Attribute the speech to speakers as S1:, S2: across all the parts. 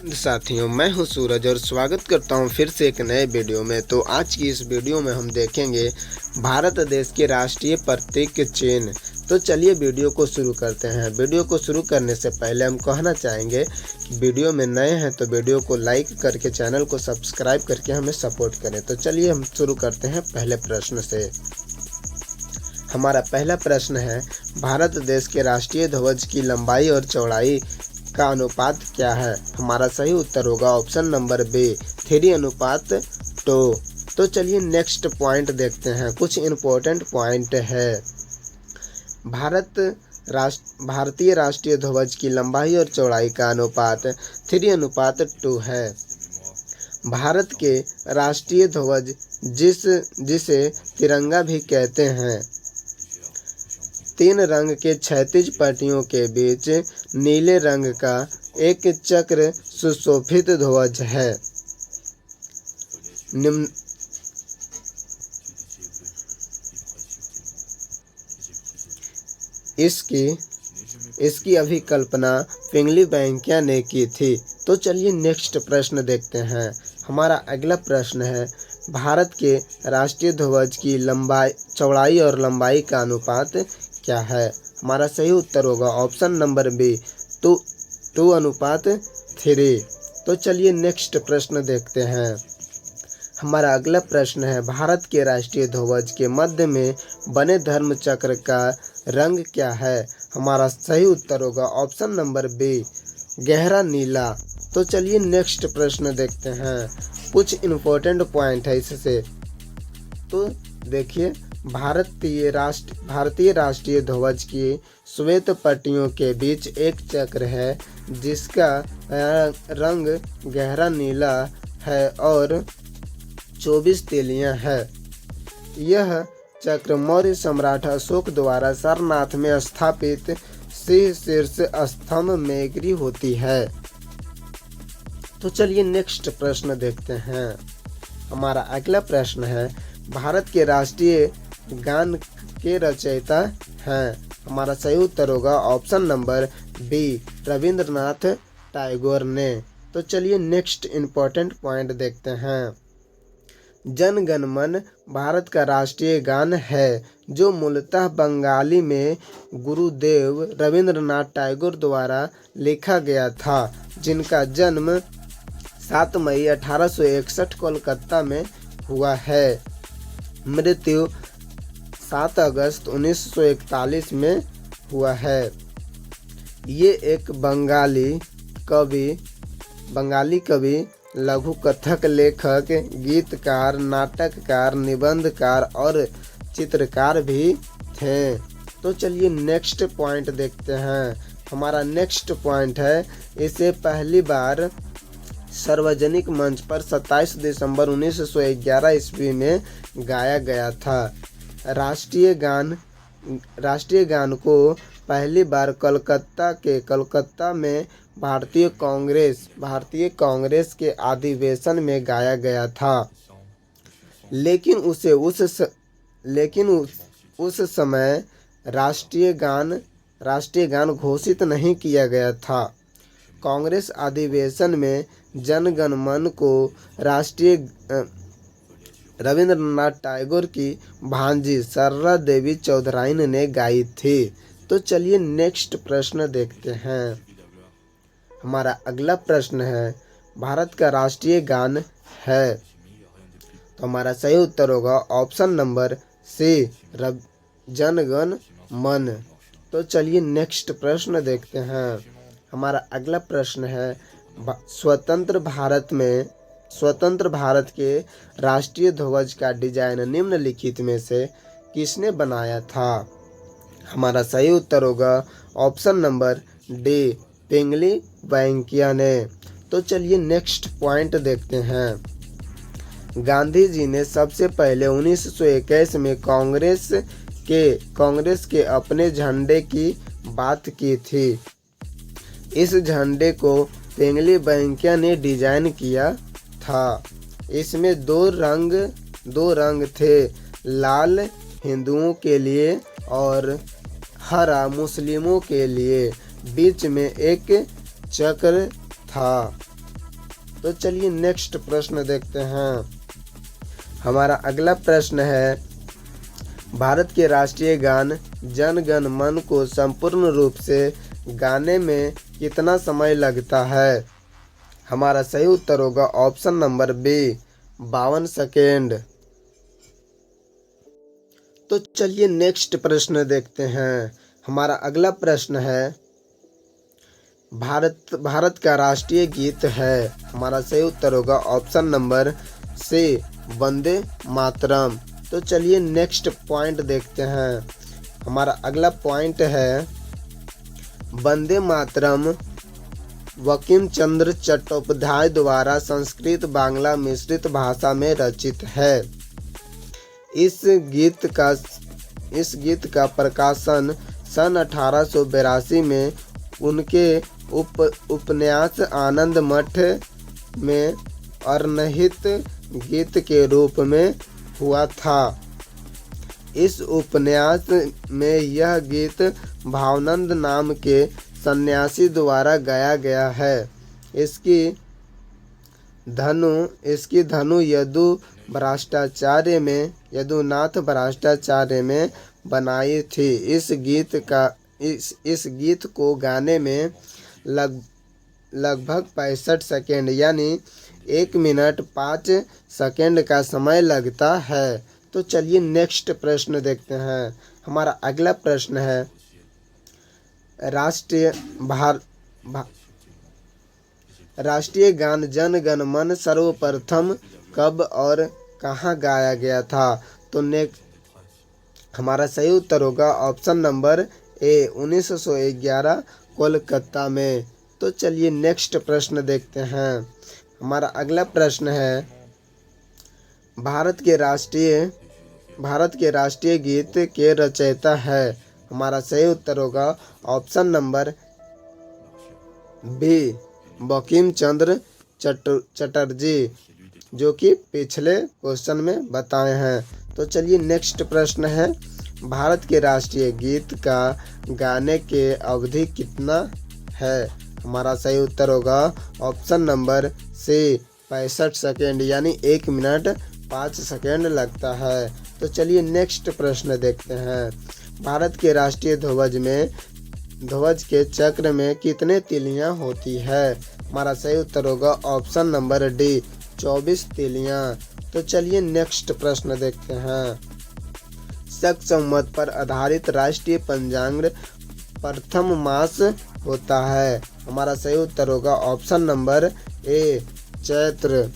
S1: साथियों, मैं हूं सूरज और स्वागत करता हूं फिर से एक नए वीडियो में। तो आज की इस वीडियो में हम देखेंगे भारत देश के राष्ट्रीय प्रतीक चिन्ह। तो चलिए वीडियो को शुरू करते हैं। वीडियो को शुरू करने से पहले हम कहना चाहेंगे कि वीडियो में नए हैं तो वीडियो को लाइक करके चैनल को सब्सक्राइब करके हमें सपोर्ट करें। तो चलिए हम शुरू करते हैं पहले प्रश्न से। हमारा पहला प्रश्न है, भारत देश के राष्ट्रीय ध्वज की लंबाई और चौड़ाई का अनुपात क्या है? हमारा सही उत्तर होगा ऑप्शन नंबर बी 3:2। तो चलिए नेक्स्ट पॉइंट देखते हैं। कुछ इम्पोर्टेंट पॉइंट है। भारतीय राष्ट्रीय ध्वज की लंबाई और चौड़ाई का अनुपात 3:2 है। भारत के राष्ट्रीय ध्वज जिसे तिरंगा भी कहते हैं, 3 रंग के क्षैतिज पट्टियों के बीच नीले रंग का एक चक्र सुशोभित ध्वज है। इसकी अभिकल्पना पिंगली वेंकैया ने की थी। तो चलिए नेक्स्ट प्रश्न देखते हैं। हमारा अगला प्रश्न है, भारत के राष्ट्रीय ध्वज की चौड़ाई और लंबाई का अनुपात क्या है? हमारा सही उत्तर होगा ऑप्शन नंबर बी 2:3। तो चलिए नेक्स्ट प्रश्न देखते हैं। हमारा अगला प्रश्न है, भारत के राष्ट्रीय ध्वज के मध्य में बने धर्म चक्र का रंग क्या है? हमारा सही उत्तर होगा ऑप्शन नंबर बी गहरा नीला। तो चलिए नेक्स्ट प्रश्न देखते हैं। कुछ इम्पोर्टेंट पॉइंट है इससे। तो देखिए, भारतीय राष्ट्रीय ध्वज की श्वेत पट्टियों के बीच एक चक्र है जिसका रंग गहरा नीला है और 24 तीलियां हैं। यह चक्र मौर्य सम्राट अशोक द्वारा सारनाथ में स्थापित सिंह शीर्ष स्तंभ में गिरी होती है। तो चलिए नेक्स्ट प्रश्न देखते हैं। हमारा अगला प्रश्न है, भारत के राष्ट्रीय गान के रचयिता हैं? हमारा सही उत्तर होगा option number B Rabindranath Tagore ने। तो चलिए नेक्स्ट इम्पोर्टेंट पॉइंट देखते हैं। जन गण मन भारत का राष्ट्रीय गान है जो मूलतः बंगाली में गुरुदेव रविंद्रनाथ टैगोर द्वारा लिखा गया था, जिनका जन्म 7 मई 1861 कोलकाता में हुआ है। मृत्यु 7 अगस्त 1941 में हुआ है। ये एक बंगाली कवि, लघु कथक लेखक, गीतकार, नाटककार, निबंधकार और चित्रकार भी थे। तो चलिए नेक्स्ट पॉइंट देखते हैं। हमारा नेक्स्ट पॉइंट है, इसे पहली बार सार्वजनिक मंच पर 27 दिसंबर 1911 ईस्वी में गाया गया था। राष्ट्रीय गान को पहली बार कलकत्ता में भारतीय कांग्रेस के अधिवेशन में गाया गया था, लेकिन उस समय राष्ट्रीय गान घोषित नहीं किया गया था। कांग्रेस अधिवेशन में जन गण मन को रविंद्रनाथ टैगोर की भांजी सरला देवी चौधराइन ने गाई थी। तो चलिए नेक्स्ट प्रश्न देखते हैं। हमारा अगला प्रश्न है, भारत का राष्ट्रीय गान है? तो हमारा सही उत्तर होगा option number C Jana Gana मन। तो चलिए नेक्स्ट प्रश्न देखते हैं। हमारा अगला प्रश्न है, स्वतंत्र भारत के राष्ट्रीय ध्वज का डिजाइन निम्नलिखित में से किसने बनाया था? हमारा सही उत्तर होगा ऑप्शन नंबर डी पिंगली वेंकैया ने। तो चलिए नेक्स्ट पॉइंट देखते हैं। गांधी जी ने सबसे पहले 1921 में कांग्रेस के अपने झंडे की बात की थी। इस झंडे को पिंगली वेंकैया ने डिजाइन किया था। इसमें दो रंग थे, लाल हिंदुओं के लिए और हरा मुस्लिमों के लिए। बीच में एक चक्र था। तो चलिए नेक्स्ट प्रश्न देखते हैं। हमारा अगला प्रश्न है, भारत के राष्ट्रीय गान जन गण मन को संपूर्ण रूप से गाने में कितना समय लगता है? हमारा सही उत्तर होगा ऑप्शन नंबर बी, 52 सेकेंड। तो चलिए नेक्स्ट प्रश्न देखते हैं। हमारा अगला प्रश्न है, भारत का राष्ट्रीय गीत है। हमारा सही उत्तर होगा option number C, Vande Mataram. तो चलिए नेक्स्ट पॉइंट देखते हैं। हमारा अगला पॉइंट है, वंदे मातरम बंकिम चंद्र चट्टोपाध्याय द्वारा संस्कृत बांग्ला मिश्रित भाषा में रचित है। इस गीत का प्रकाशन सन 1882 में उनके उपन्यास आनंद मठ में अर्निहित गीत के रूप में हुआ था। इस उपन्यास में यह गीत भावानंद नाम के सन्यासी द्वारा गाया गया है। इसकी धनु यदुनाथ भ्राष्टाचार्य में बनाई थी। इस गीत को गाने में लगभग 65 सेकेंड यानी 1 मिनट 5 सेकेंड का समय लगता है। तो चलिए नेक्स्ट प्रश्न देखते हैं। हमारा अगला प्रश्न है, राष्ट्रीय गान जन गण मन सर्वप्रथम कब और कहाँ गाया गया था? तो हमारा सही उत्तर होगा ऑप्शन नंबर ए, 1911 कोलकाता में। तो चलिए नेक्स्ट प्रश्न देखते हैं। हमारा अगला प्रश्न है, भारत के राष्ट्रीय गीत के रचयिता है। हमारा सही उत्तर होगा option number B, Bankim Chandra Chatterjee, जो कि पिछले क्वेश्चन में बताए हैं। तो चलिए नेक्स्ट प्रश्न है, भारत के राष्ट्रीय गीत का गाने के अवधि कितना है? हमारा सही उत्तर होगा ऑप्शन नंबर सी, 65 सेकेंड यानी 1 मिनट 5 सेकेंड लगता है। तो चलिए नेक्स्ट प्रश्न देखते हैं। भारत के राष्ट्रीय ध्वज के चक्र में कितने तीलियां होती है? हमारा सही उत्तर होगा ऑप्शन नंबर डी, 24 तीलियां। तो चलिए नेक्स्ट प्रश्न देखते हैं। शक संवत पर आधारित राष्ट्रीय पंचांग प्रथम मास होता है। हमारा सही उत्तर होगा ऑप्शन नंबर ए, चैत्र।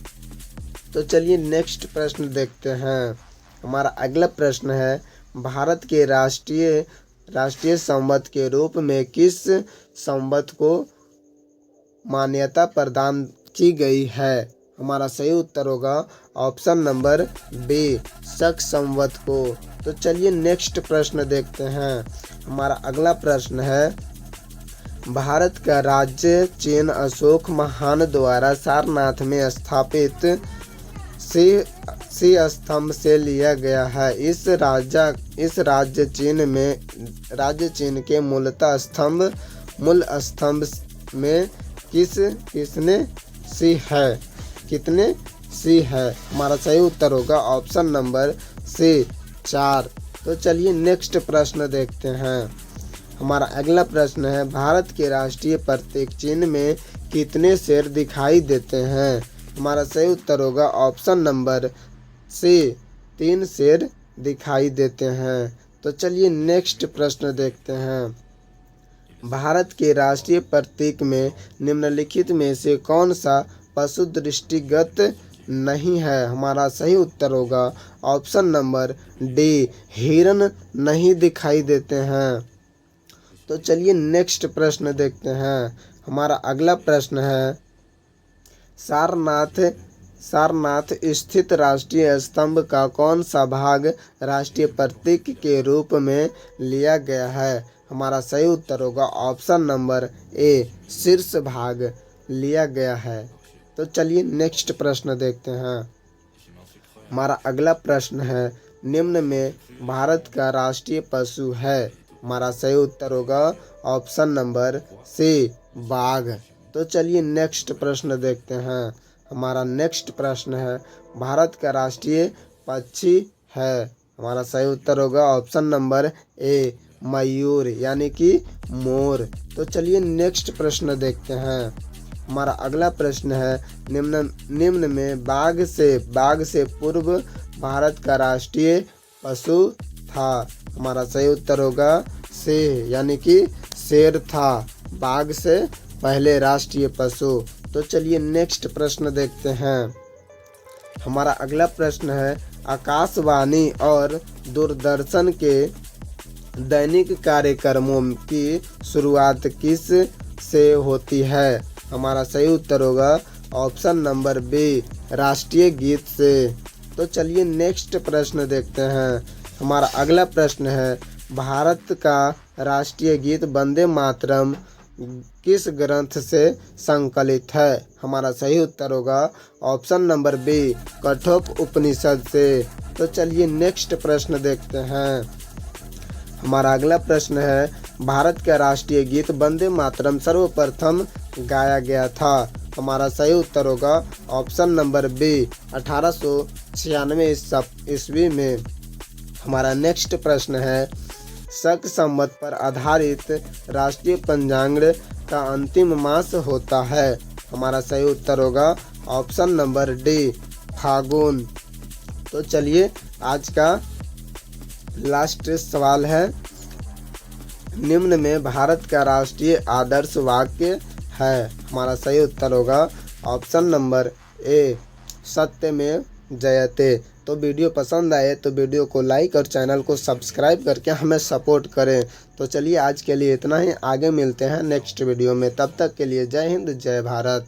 S1: तो चलिए नेक्स्ट प्रश्न देखते हैं। हमारा अगला प्रश्न है, भारत के राष्ट्रीय संवत के रूप में किस संवत को मान्यता प्रदान की गई है? हमारा सही उत्तर होगा ऑप्शन नंबर बी, शक संवत को। तो चलिए नेक्स्ट प्रश्न देखते हैं। हमारा अगला प्रश्न है, भारत का राज्य चिन्ह अशोक महान द्वारा सारनाथ में स्थापित सी स्तंभ से लिया गया है। इस राज्य चिन्ह के मूल स्तंभ में कितने सी है? हमारा सही उत्तर होगा ऑप्शन नंबर सी, 4। तो चलिए नेक्स्ट प्रश्न देखते हैं। हमारा अगला प्रश्न है, भारत के राष्ट्रीय प्रतीक चिन्ह में कितने शेर दिखाई देते हैं? हमारा सही उत्तर होगा ऑप्शन नंबर सी, 3 शेर दिखाई देते हैं। तो चलिए नेक्स्ट प्रश्न देखते हैं। भारत के राष्ट्रीय प्रतीक में निम्नलिखित में से कौन सा पशु दृष्टिगत नहीं है? हमारा सही उत्तर होगा ऑप्शन नंबर डी, हिरन नहीं दिखाई देते हैं। तो चलिए नेक्स्ट प्रश्न देखते हैं। हमारा अगला प्रश्न है, सारनाथ स्थित राष्ट्रीय स्तंभ का कौन सा भाग राष्ट्रीय प्रतीक के रूप में लिया गया है? हमारा सही उत्तर होगा ऑप्शन नंबर ए, शीर्ष भाग लिया गया है। तो चलिए नेक्स्ट प्रश्न देखते हैं। हमारा अगला प्रश्न है, निम्न में भारत का राष्ट्रीय पशु है? हमारा सही उत्तर होगा ऑप्शन नंबर सी, बाघ। तो चलिए नेक्स्ट प्रश्न देखते हैं। हमारा नेक्स्ट प्रश्न है, भारत का राष्ट्रीय पक्षी है। हमारा सही उत्तर होगा ऑप्शन नंबर ए, मयूर यानी कि मोर। तो चलिए नेक्स्ट प्रश्न देखते हैं। हमारा अगला प्रश्न है, निम्न में बाघ से पूर्व भारत का राष्ट्रीय पशु था। हमारा सही उत्तर होगा शेर यानी कि शेर था बाघ से पहले राष्ट्रीय पशु। तो चलिए नेक्स्ट प्रश्न देखते हैं। हमारा अगला प्रश्न है, आकाशवाणी और दूरदर्शन के दैनिक कार्यक्रमों की शुरुआत किस से होती है। हमारा सही उत्तर होगा ऑप्शन नंबर बी, राष्ट्रीय गीत से। तो चलिए नेक्स्ट प्रश्न देखते हैं। हमारा अगला प्रश्न है, भारत का राष्ट्रीय गीत वंदे मातरम किस ग्रंथ से संकलित है। हमारा सही उत्तर होगा ऑप्शन नंबर बी, कठोप उपनिषद से। तो चलिए नेक्स्ट प्रश्न देखते हैं। हमारा अगला प्रश्न है, भारत का राष्ट्रीय गीत वंदे मातरम सर्वप्रथम गाया गया था। हमारा सही उत्तर होगा ऑप्शन नंबर बी, 1896 ईस्वी में। हमारा नेक्स्ट प्रश्न है, शक संवत पर आधारित राष्ट्रीय पंचांग का अंतिम मास होता है। हमारा सही उत्तर होगा ऑप्शन नंबर डी, फागुन। तो चलिए आज का लास्ट सवाल है, निम्न में भारत का राष्ट्रीय आदर्श वाक्य है। हमारा सही उत्तर होगा ऑप्शन नंबर ए, सत्यमेव जयते। तो वीडियो पसंद आए तो वीडियो को लाइक और चैनल को सब्सक्राइब करके हमें सपोर्ट करें। तो चलिए आज के लिए इतना ही, आगे मिलते हैं नेक्स्ट वीडियो में। तब तक के लिए जय हिंद, जय भारत।